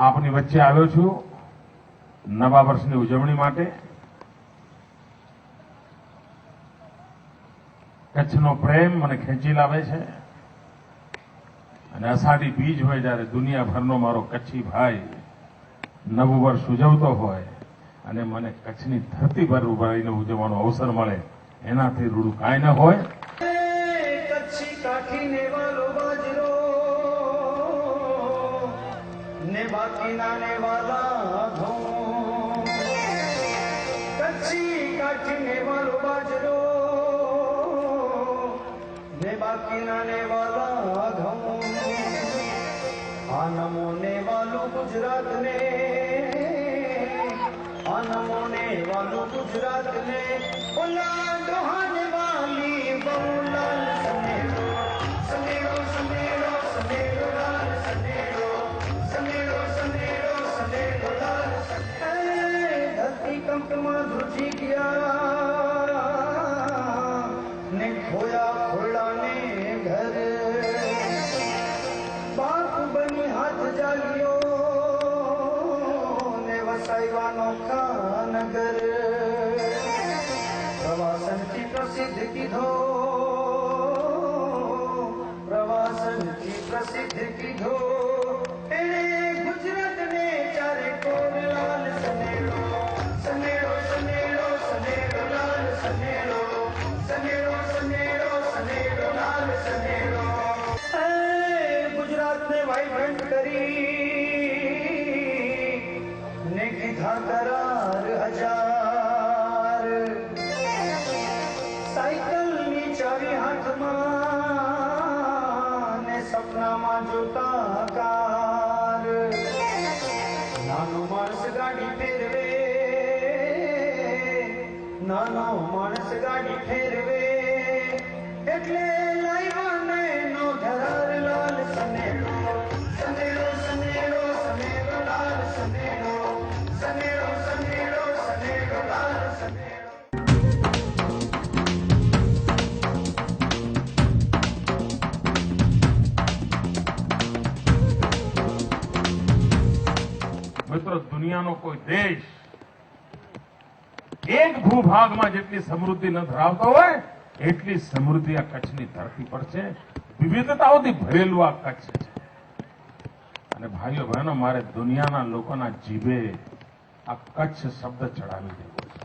આપની વચ્ચે આવ્યો છું નવા વર્ષની ઉજવણી માટે। કચ્છનો પ્રેમ મને ખેંચી લાવે છે અને અષાઢી બીજ હોય જ્યારે દુનિયાભરનો મારો કચ્છી ભાઈ નવું વર્ષ ઉજવતો હોય અને મને કચ્છની ધરતી પર ઉભા રહીને ઉજવવાનો અવસર મળે એનાથી રૂડું કાંઈ ન હોય। કચ્છી કાઠીને વાલો બાજરો ને બાકીના ને વાલા ઘઉં, કચ્છી કાઠીને વાલો બાજરો ને બાકીના ને વાલા ઘઉં, આ નમો ને વાલું ગુજરાત ને, આ નમો ને વાલું ગુજરાત ને, ઓલા ડોહાને વાલી બહુલાલ સનેડો, સનેડો સનેડો સનેડો લાલ સનેડો, સનેડો સનેડો સનેડો લાલ સનેડો। ધરતી કંપમાં ધ્રુજી ગયા ને ખોયા ખોળાને ઘર, બાપ બની હાથ જાગ્યો ને વસાવ્યાનો ખાનગર, પ્રવાસનથી પ્રસિદ્ધ કીધો, પ્રવાસનથી પ્રસિદ્ધ કીધો, એણે ગુજરાતને ચારે કોર લાલ સનેડો, સનેડો સનેડો સનેડો લાલ સનેડો, સનેડો સનેડો સનેડો લાલ સનેડો। ગુજરાતને વાઇબ્રન્ટ કરી ને કીધા કરાર હજાર, સાયકલની ચાવી હાથમાં ને સપનામાં જોતા કાર, નાનો માણસ ગાડી ફેરવે, નાનો માણસ ગાડી ફેરવે, એટલે લાઈવાને નો ધરાર લાલ સનેડો, સનેડો સનેડો સનેડો લાલ સનેડો, સનેડો સનેડો સનેડો લાલ સનેડો। મિત્રો, દુનિયાનો કોઈ દેશ એક ભૂભાગમાં જેટલી સમૃદ્ધિ ન ધરાવતો હોય એટલી સમૃદ્ધિ આ કચ્છની ધરતી પર છે। વિવિધતાઓથી ભરેલું આ કચ્છ છે અને ભાઈઓ બહેનો, મારે દુનિયાના લોકોના જીભે આ કચ્છ શબ્દ ચડાવી દેવો છે।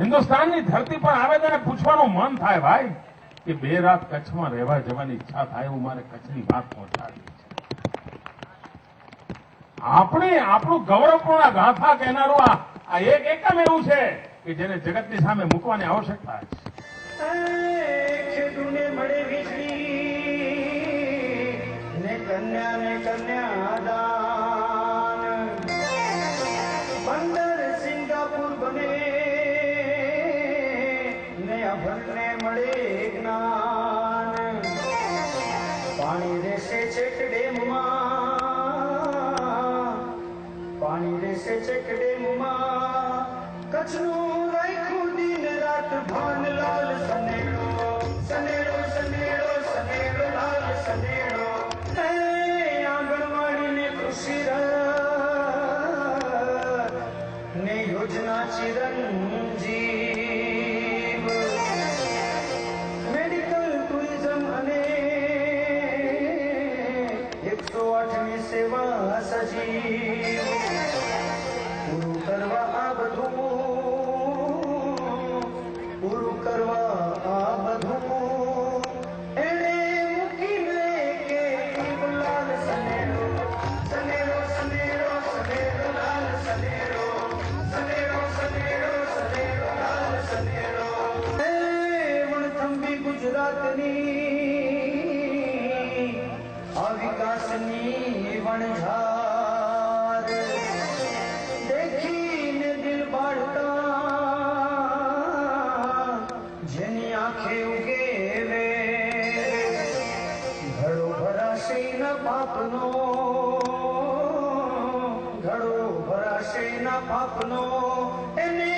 હિન્દુસ્તાનની ધરતી પર આવે ત્યારે પૂછવાનું મન થાય ભાઈ કે બે રાત કચ્છમાં રહેવા જવાની ઈચ્છા થાય એવું મારે કચ્છની વાત પહોંચાડવી છે। આપણે આપણું ગૌરવપૂર્ણ ગાથા કહેનારું આ એકમ એવું છે કે જેને જગતની સામે મૂકવાની આવશ્યકતા છે। ખેડૂને મળે વીજળી ને કન્યાદાન, બંદર સિંગાપુર બને ને અભણને મળે જ્ઞાન, પાણી રહેશે છેક ડેમમાં, પાણી રહેશે છેક ડેમમાં, કચ્છનું રાખ્યું દિન રાત ભાન લાલ સનેડો, સનેડો સનેડો સનેડો લાલ સનેડો। આંગણવાડીને કૃષિ રથ ને યોજના ચિરંજીવ, મેડિકલ ટુરિઝમ અને 108ની સેવા સજીવ, પૂરું કરવા આ બધું, પૂરું કરવા આ બધું, એણે મૂકીને કે લાલ સનેડો, સનેડો સનેડો સનેડો લાલ સનેડો, સનેડો સનેડો સનેડો લાલ સનેડો। વણથંભી ગુજરાતની આ વિકાસની વણઝાર, દેખીને દિલ બાળતા જેની આંખે ઉગે વેર, ઘડો ભરાશે ન પાપનો, ઘડો ભરાશે ન પાપનો, એને